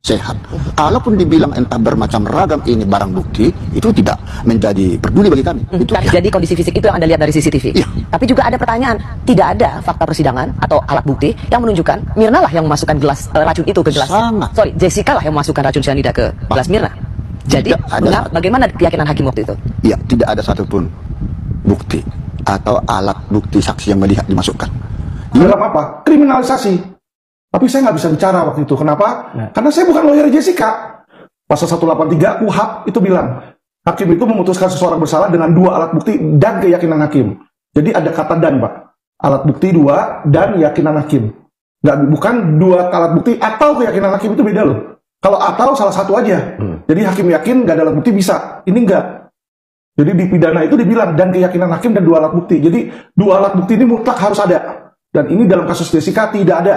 sehat. Kalaupun dibilang entah bermacam ragam ini barang bukti, itu tidak menjadi peduli bagi kami. Itu ya. Jadi kondisi fisik itu yang Anda lihat dari CCTV. Ya. Tapi juga ada pertanyaan, tidak ada fakta persidangan atau alat bukti yang menunjukkan Mirna lah yang memasukkan gelas racun itu ke gelas. Sangat. Sorry, Jessica lah yang memasukkan racun cyanida ke gelas Mirna. Jadi bagaimana keyakinan hakim waktu itu? Ya, tidak ada satupun bukti atau alat bukti saksi yang melihat dimasukkan. Dalam apa? Kriminalisasi. Tapi saya nggak bisa bicara waktu itu. Kenapa? Karena saya bukan lawyer Jessica. Pasal 183 KUHP itu bilang, hakim itu memutuskan seseorang bersalah dengan 2 alat bukti dan keyakinan hakim. Jadi ada kata dan, Pak. Alat bukti 2 dan keyakinan hakim. Bukan 2 alat bukti atau keyakinan hakim, itu beda loh. Kalau atau salah satu aja. Jadi hakim yakin nggak ada alat bukti bisa. Ini enggak. Jadi di pidana itu dibilang dan keyakinan hakim dan 2 alat bukti. Jadi 2 alat bukti ini mutlak harus ada. Dan ini dalam kasus Jessica tidak ada.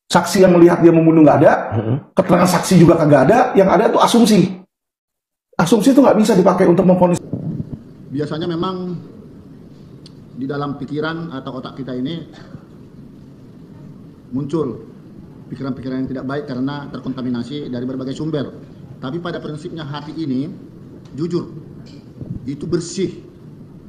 Saksi yang melihat dia membunuh nggak ada, keterangan saksi juga kagak ada, yang ada itu asumsi. Asumsi itu nggak bisa dipakai untuk memvonis. Biasanya memang di dalam pikiran atau otak kita ini muncul pikiran-pikiran yang tidak baik karena terkontaminasi dari berbagai sumber. Tapi pada prinsipnya hati ini jujur, itu bersih,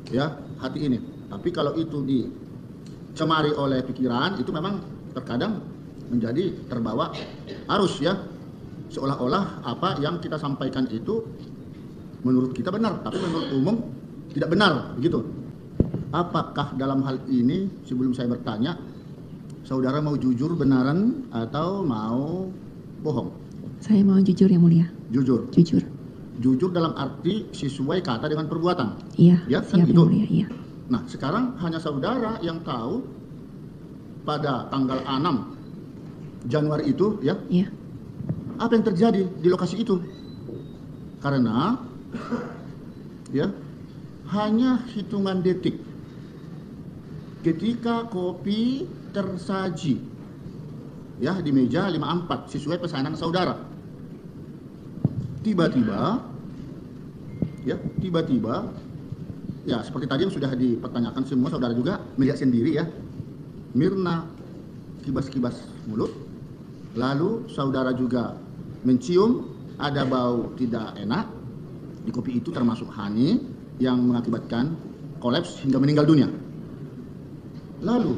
ya hati ini. Tapi kalau itu dicemari oleh pikiran, itu memang terkadang menjadi terbawa arus, ya, seolah-olah apa yang kita sampaikan itu menurut kita benar, tapi menurut umum tidak benar, begitu. Apakah dalam hal ini, sebelum saya bertanya, saudara mau jujur benaran atau mau bohong? Saya mau jujur, Yang Mulia. Jujur. Jujur dalam arti sesuai kata dengan perbuatan. Iya. Ya, kan siap, itu. Yang Mulia, iya. Nah, sekarang hanya saudara yang tahu pada tanggal 6 Januari itu, ya, Iya. apa yang terjadi di lokasi itu. Karena, ya, hanya hitungan detik ketika kopi tersaji, ya, di meja 54 sesuai pesanan saudara. Tiba-tiba, ya, seperti tadi yang sudah dipertanyakan semua, saudara juga melihat sendiri, ya, Mirna kibas-kibas mulut. Lalu saudara juga mencium ada bau tidak enak di kopi itu, termasuk honey yang mengakibatkan kolaps hingga meninggal dunia. Lalu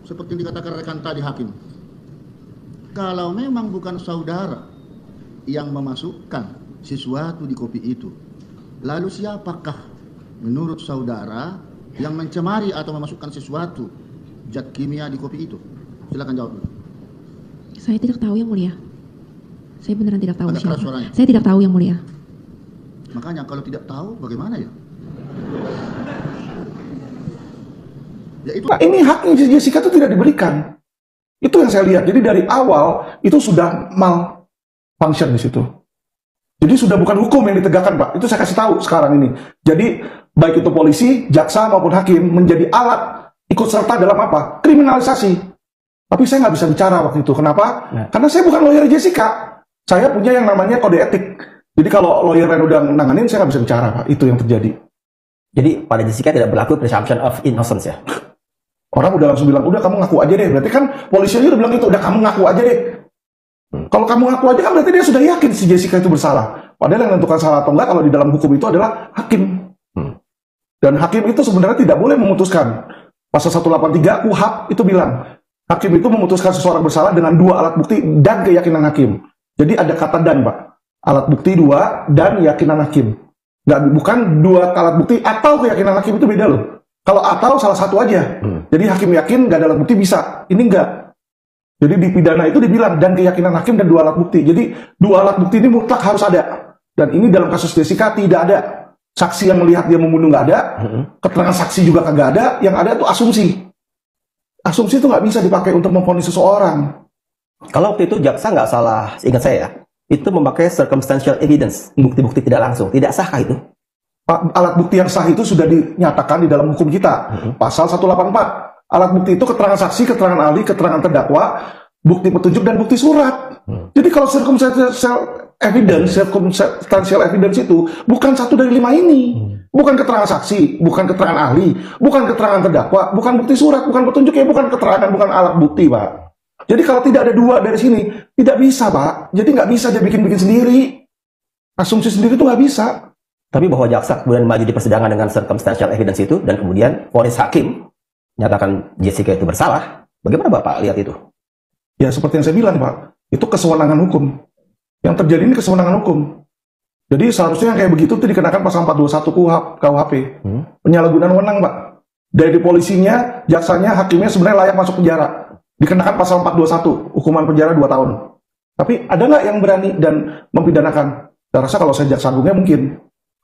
seperti yang dikatakan rekan tadi hakim, kalau memang bukan saudara yang memasukkan sesuatu di kopi itu, lalu siapakah menurut saudara yang mencemari atau memasukkan sesuatu zat kimia di kopi itu? Silakan jawab dulu. Saya tidak tahu, Yang Mulia. Saya beneran tidak tahu Agak siapa. keras suaranya. Saya tidak tahu, Yang Mulia. Makanya kalau tidak tahu bagaimana, ya? Ya itu. Nah, ini haknya Jessica itu tidak diberikan. Itu yang saya lihat. Jadi dari awal itu sudah malfunction di situ. Jadi sudah bukan hukum yang ditegakkan, Pak. Itu saya kasih tahu sekarang ini. Jadi baik itu polisi, jaksa maupun hakim menjadi alat ikut serta dalam apa? Kriminalisasi. Tapi saya nggak bisa bicara waktu itu. Kenapa? Karena saya bukan lawyer Jessica. Saya punya yang namanya kode etik. Jadi kalau lawyer yang udah nanganin, saya nggak bisa bicara, Pak. Itu yang terjadi. Jadi pada Jessica tidak berlaku presumption of innocence, ya? Orang udah langsung bilang, udah kamu ngaku aja deh. Berarti kan polisi aja udah bilang itu, udah kamu ngaku aja deh. Kalau kamu ngaku aja kan berarti dia sudah yakin si Jessica itu bersalah. Padahal yang menentukan salah atau enggak kalau di dalam hukum itu adalah hakim. Dan hakim itu sebenarnya tidak boleh memutuskan. Pasal 183 KUHP itu bilang, hakim itu memutuskan seseorang bersalah dengan 2 alat bukti dan keyakinan hakim. Jadi ada kata dan, Pak. Alat bukti 2 dan keyakinan hakim. Bukan 2 alat bukti atau keyakinan hakim, itu beda loh. Kalau atau salah satu aja. Jadi hakim yakin nggak ada alat bukti bisa. Ini enggak. Jadi di pidana itu dibilang dan keyakinan hakim dan 2 alat bukti. Jadi 2 alat bukti ini mutlak harus ada. Dan ini dalam kasus Jessica tidak ada. Saksi yang melihat dia membunuh nggak ada. Keterangan saksi juga kagak ada. Yang ada itu asumsi. Asumsi itu nggak bisa dipakai untuk memvonis seseorang. Kalau waktu itu jaksa nggak salah, ingat saya ya, itu memakai circumstantial evidence, bukti-bukti tidak langsung. Tidak sahkah itu? Alat bukti yang sah itu sudah dinyatakan di dalam hukum kita. Pasal 184. Alat bukti itu keterangan saksi, keterangan ahli, keterangan terdakwa, bukti petunjuk, dan bukti surat. Jadi kalau circumstantial evidence itu bukan 1 dari 5 ini. Bukan keterangan saksi, bukan keterangan ahli, bukan keterangan terdakwa, bukan bukti surat, bukan petunjuk, ya bukan keterangan, bukan alat bukti, Pak. Jadi kalau tidak ada dua dari sini, tidak bisa, Pak. Jadi nggak bisa dia bikin-bikin sendiri. Asumsi sendiri itu nggak bisa. Tapi bahwa jaksa kemudian maju di persidangan dengan circumstantial evidence itu, dan kemudian vonis hakim menyatakan Jessica itu bersalah, bagaimana Bapak lihat itu? Ya seperti yang saya bilang, Pak, itu kesewenangan hukum. Yang terjadi ini kesewenangan hukum. Jadi seharusnya yang kayak begitu itu dikenakan pasal 421 KUHP. Penyalahgunaan wewenang, Pak. Dari polisinya, jaksanya, hakimnya sebenarnya layak masuk penjara. Dikenakan pasal 421, hukuman penjara 2 tahun. Tapi ada nggak yang berani dan mempidanakan? Saya rasa kalau saya jaksa agungnya mungkin.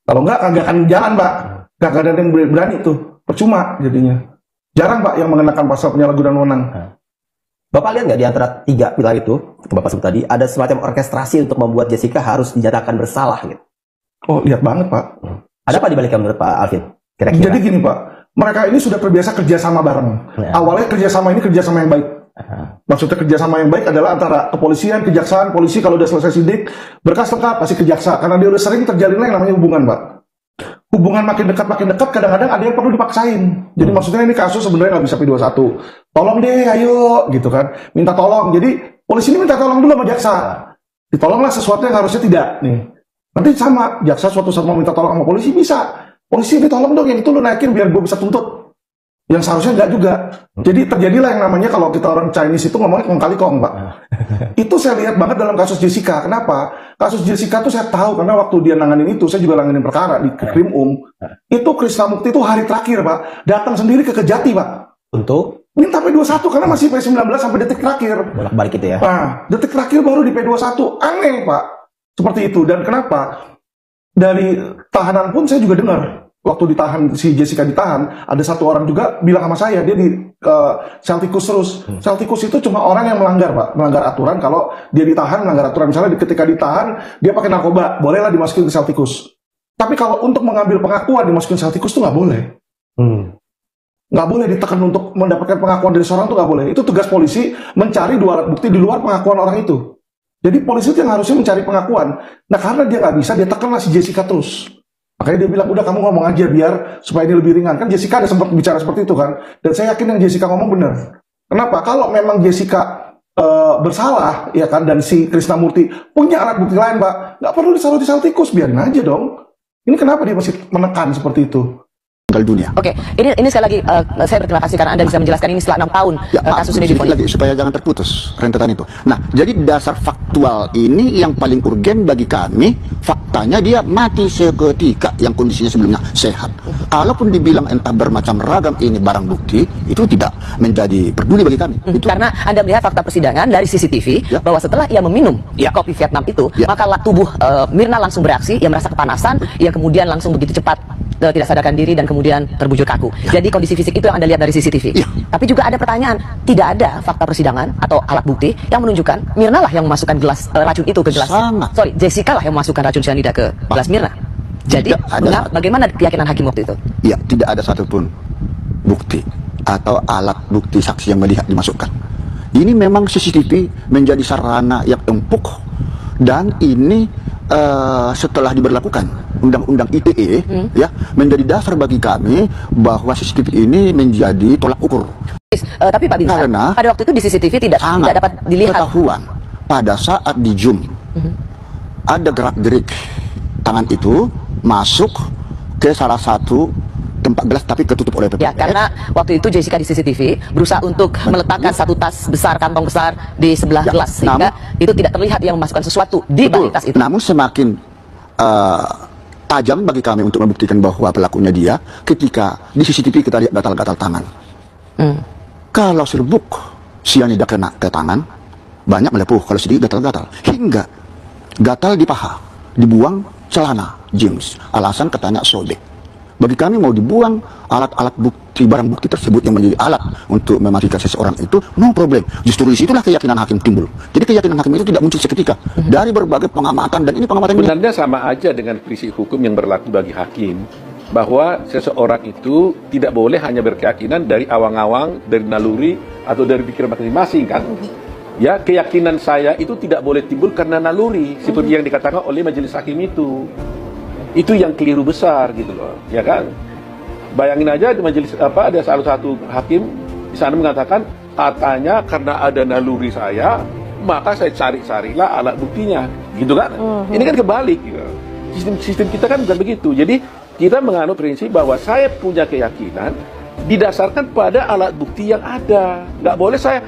Kalau nggak akan jalan, Pak. Nggak ada yang berani tuh. Percuma jadinya. Jarang, Pak, yang mengenakan pasal penyalahgunaan wewenang. Bapak lihat nggak di antara 3 pilar itu, Bapak sebut tadi, ada semacam orkestrasi untuk membuat Jessica harus dinyatakan bersalah gitu? Oh, lihat banget, Pak. Ada apa di baliknya menurut Pak Alvin? Kira-kira? Jadi gini, Pak. Mereka ini sudah terbiasa kerjasama bareng. Ya. Awalnya kerjasama ini kerjasama yang baik. Maksudnya kerjasama yang baik adalah antara kepolisian, kejaksaan, polisi kalau udah selesai sidik, berkas lengkap pasti ke jaksa. Karena dia udah sering terjalin yang namanya hubungan, Pak. Hubungan makin dekat, kadang-kadang ada yang perlu dipaksain. Jadi maksudnya ini kasus sebenarnya nggak bisa P21. Tolong deh, ayo, gitu kan. Minta tolong. Jadi polisi ini minta tolong dulu sama jaksa. Ditolonglah sesuatu yang harusnya tidak. Nih. Nanti sama, jaksa suatu saat mau minta tolong sama polisi, bisa. Polisi ini tolong dong, yang itu lu naikin biar gue bisa tuntut. Yang seharusnya enggak juga. Jadi terjadilah yang namanya kalau kita orang Chinese itu ngomongnya kong kali kong, Pak. Itu saya lihat banget dalam kasus Jessica. Kenapa? Kasus Jessica tuh saya tahu karena waktu dia nanganin itu, saya juga nanganin perkara di Krim Itu Krisnamukti itu hari terakhir, Pak, datang sendiri ke Kejati, Pak. Untuk minta P21 karena masih P19 sampai detik terakhir. bolak-balik itu ya. Nah, detik terakhir baru di P21. Aneh, Pak. Seperti itu. Dan kenapa? Dari tahanan pun saya juga dengar. Waktu ditahan, si Jessica ditahan, ada satu orang juga bilang sama saya, dia di sel tikus terus. Sel tikus itu cuma orang yang melanggar, Pak. Melanggar aturan. Kalau dia ditahan, melanggar aturan. Misalnya ketika ditahan, dia pakai narkoba, bolehlah dimasukin ke sel tikus. Tapi kalau untuk mengambil pengakuan dimasukin sel tikus itu nggak boleh. Nggak boleh ditekan untuk mendapatkan pengakuan dari seorang itu nggak boleh. Itu tugas polisi mencari 2 alat bukti di luar pengakuan orang itu. Jadi polisi itu yang harusnya mencari pengakuan. Nah karena dia nggak bisa, dia tekanlah si Jessica terus. Makanya dia bilang, udah kamu ngomong aja biar supaya ini lebih ringan. Kan Jessica ada sempat bicara seperti itu kan. Dan saya yakin yang Jessica ngomong benar. Kenapa? Kalau memang Jessica bersalah, ya kan, dan si Krisnamurti punya alat bukti lain, Pak, nggak perlu ditaruh di sel tikus, biarin aja dong. Ini kenapa dia masih menekan seperti itu? Dunia. Oke, ini sekali lagi saya berterima kasih karena Anda bisa menjelaskan ini setelah 6 tahun Ya, kasus ini sedikit difonis. lagi supaya jangan terputus rentetan itu. Nah, jadi dasar faktual ini yang paling urgen bagi kami, faktanya dia mati seketika yang kondisinya sebelumnya sehat. Kalaupun dibilang entah bermacam ragam ini barang bukti, itu tidak menjadi peduli bagi kami. Itu Karena Anda melihat fakta persidangan dari CCTV Ya. bahwa setelah ia meminum kopi Vietnam itu, Ya. maka tubuh Mirna langsung bereaksi, ia merasa kepanasan, ia kemudian langsung begitu cepat tidak sadarkan diri dan kemudian terbujur kaku. Jadi kondisi fisik itu yang Anda lihat dari CCTV. Ya. Tapi juga ada pertanyaan, tidak ada fakta persidangan atau alat bukti yang menunjukkan Mirna lah yang memasukkan gelas racun itu ke gelas. Sangat. Sorry, Jessica lah yang memasukkan racun cyanida ke gelas Mirna. Jadi Tidak ada. bagaimana keyakinan hakim waktu itu? ya tidak ada satupun bukti atau alat bukti saksi yang melihat dimasukkan. Ini memang CCTV menjadi sarana yang empuk dan ini setelah diberlakukan Undang-Undang ITE ya menjadi dasar bagi kami bahwa CCTV ini menjadi tolak ukur. Tapi Pak Binsar, Karena pada waktu itu di CCTV tidak dapat dilihat. ketahuan pada saat di zoom ada gerak-gerik tangan itu masuk ke salah satu tempat gelas tapi ketutup oleh PPS. Ya, karena waktu itu Jessica di CCTV berusaha untuk meletakkan satu tas besar, kantong besar di sebelah Ya, gelas sehingga itu tidak terlihat yang memasukkan sesuatu di balik tas itu. Namun semakin tajam bagi kami untuk membuktikan bahwa pelakunya dia ketika di CCTV kita lihat gatal-gatal tangan. Kalau serbuk sianida kena ke tangan, banyak melepuh. Kalau sedikit gatal-gatal. Hingga gatal di paha, dibuang celana jeans. Alasan katanya sobek. Bagi kami mau dibuang alat-alat bukti, barang bukti tersebut yang menjadi alat untuk mematikan seseorang itu, no problem. Justru disitulah keyakinan hakim timbul. Jadi keyakinan hakim itu tidak muncul seketika. Dari berbagai pengamatan, dan ini pengamatan ini Sebenarnya sama aja dengan prinsip hukum yang berlaku bagi hakim, bahwa seseorang itu tidak boleh hanya berkeyakinan dari awang-awang, dari naluri, atau dari pikiran masing-masing kan. Ya, keyakinan saya itu tidak boleh timbul karena naluri, seperti yang dikatakan oleh majelis hakim itu. Itu yang keliru besar gitu loh, ya kan? Bayangin aja di majelis ada salah satu hakim di sana mengatakan katanya karena ada naluri saya, maka saya cari-carilah alat buktinya, gitu kan? Ini kan kebalik, gitu. Sistem kita kan bukan begitu. Jadi kita menganut prinsip bahwa saya punya keyakinan didasarkan pada alat bukti yang ada. Nggak boleh saya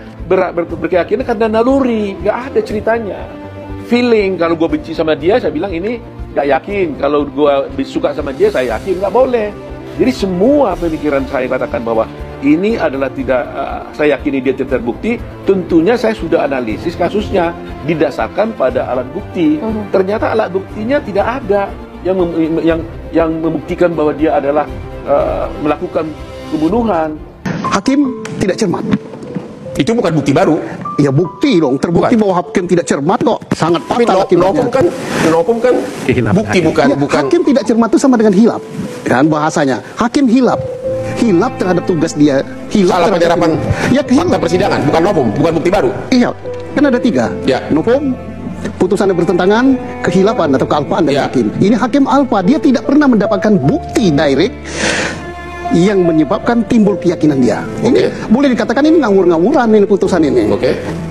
berkeyakinan karena naluri, nggak ada ceritanya. Feeling, kalau gue benci sama dia, saya bilang ini nggak yakin. Kalau gue suka sama dia, saya yakin, nggak boleh. Jadi semua pemikiran saya katakan bahwa ini adalah tidak, saya yakini dia tidak terbukti, tentunya saya sudah analisis kasusnya didasarkan pada alat bukti. Ternyata alat buktinya tidak ada yang membuktikan bahwa dia adalah melakukan pembunuhan. Hakim tidak cermat. Itu bukan bukti baru. Ya bukti dong, terbukti bahwa hakim tidak cermat kok. Sangat Tapi fatal novum kan bukti bukan. Hakim tidak cermat itu sama dengan hilap. Kan bahasanya. Hakim hilap. Hilap terhadap tugas dia. Hilap Salah penyerapan fakta persidangan, bukan novum, bukan bukti baru. Iya, kan ada 3. Ya. Novum, putusannya bertentangan, kehilapan atau kealpaan dari hakim. Ini hakim alpa, dia tidak pernah mendapatkan bukti direct yang menyebabkan timbul keyakinan dia. Ini boleh dikatakan ini ngawur-ngawuran ini putusan ini.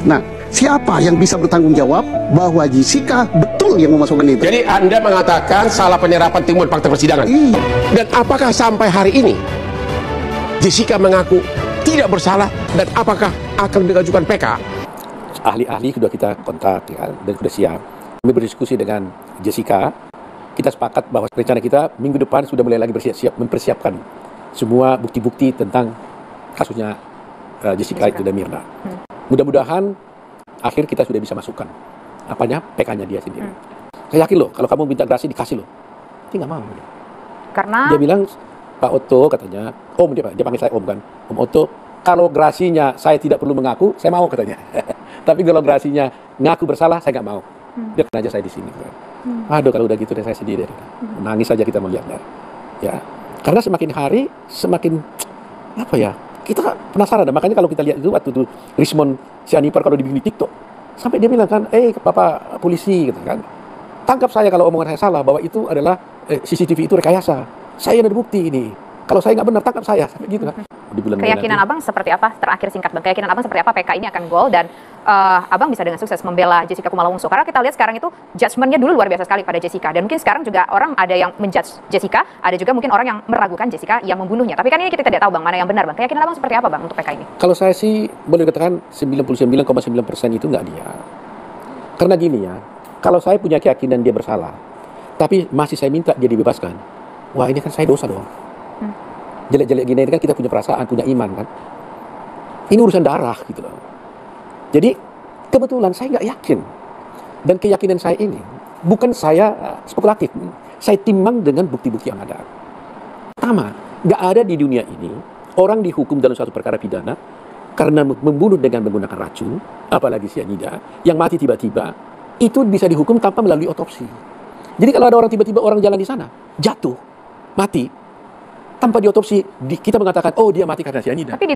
Nah, siapa yang bisa bertanggung jawab bahwa Jessica betul yang memasukkan itu? Jadi Anda mengatakan salah penyerapan timbul fakta persidangan. Dan apakah sampai hari ini Jessica mengaku tidak bersalah dan apakah akan diajukan PK? Ahli-ahli sudah kita kontak ya, dan sudah siap. Kami berdiskusi dengan Jessica. Kita sepakat bahwa rencana kita minggu depan sudah mulai lagi bersiap-siap mempersiapkan semua bukti-bukti tentang kasusnya Jessica itu dan Mirna. Mudah-mudahan akhir kita sudah bisa masukkan apanya PK-nya dia sendiri. Saya yakin loh, kalau kamu minta grasi dikasih loh. Dia nggak mau. Karena dia bilang, Pak Otto katanya, Om dia panggil saya Om kan, Om Otto, kalau grasinya saya tidak perlu mengaku, saya mau katanya. Tapi kalau grasinya ngaku bersalah, saya nggak mau. Biarkan aja saya di sini. Aduh, kalau udah gitu deh saya sedih deh. Nangis saja kita melihatnya. Ya, karena semakin hari semakin apa ya? Kita penasaran. Makanya kalau kita lihat itu waktu itu Rismond Sianipar kalau dibikin di TikTok, sampai dia bilang kan, Bapak polisi gitu kan, tangkap saya kalau omongan saya salah, bahwa itu adalah CCTV itu rekayasa. Saya ada bukti ini. Kalau saya nggak benar, tangkap saya. Sampai gitu kan. Keyakinan Abang seperti apa? Terakhir singkat Bang. Keyakinan Abang seperti apa PK ini akan gol dan Abang bisa dengan sukses membela Jessica Kumala Wongso. Karena kita lihat sekarang itu judgement-nya dulu luar biasa sekali pada Jessica. Dan mungkin sekarang juga orang ada yang menjudge Jessica, ada juga mungkin orang yang meragukan Jessica yang membunuhnya. Tapi kan ini kita tidak tahu Bang, mana yang benar Bang. Keyakinan Abang seperti apa Bang untuk PK ini? Kalau saya sih boleh dikatakan 99,9% itu nggak dia. Karena gini ya, kalau saya punya keyakinan dia bersalah, tapi masih saya minta dia dibebaskan, wah ini kan saya dosa dong. Jelek-jelek gini kan kita punya perasaan, punya iman kan. Ini urusan darah gitu loh. Jadi kebetulan saya nggak yakin. Dan keyakinan saya ini bukan saya spekulatif. Saya timbang dengan bukti-bukti yang ada. Pertama, nggak ada di dunia ini orang dihukum dalam suatu perkara pidana karena membunuh dengan menggunakan racun, apalagi cyanida, yang mati tiba-tiba, itu bisa dihukum tanpa melalui otopsi. Jadi kalau ada orang tiba-tiba orang jalan di sana, jatuh, mati, tanpa diotopsi, kita mengatakan, oh dia mati karena cyanida. Tapi di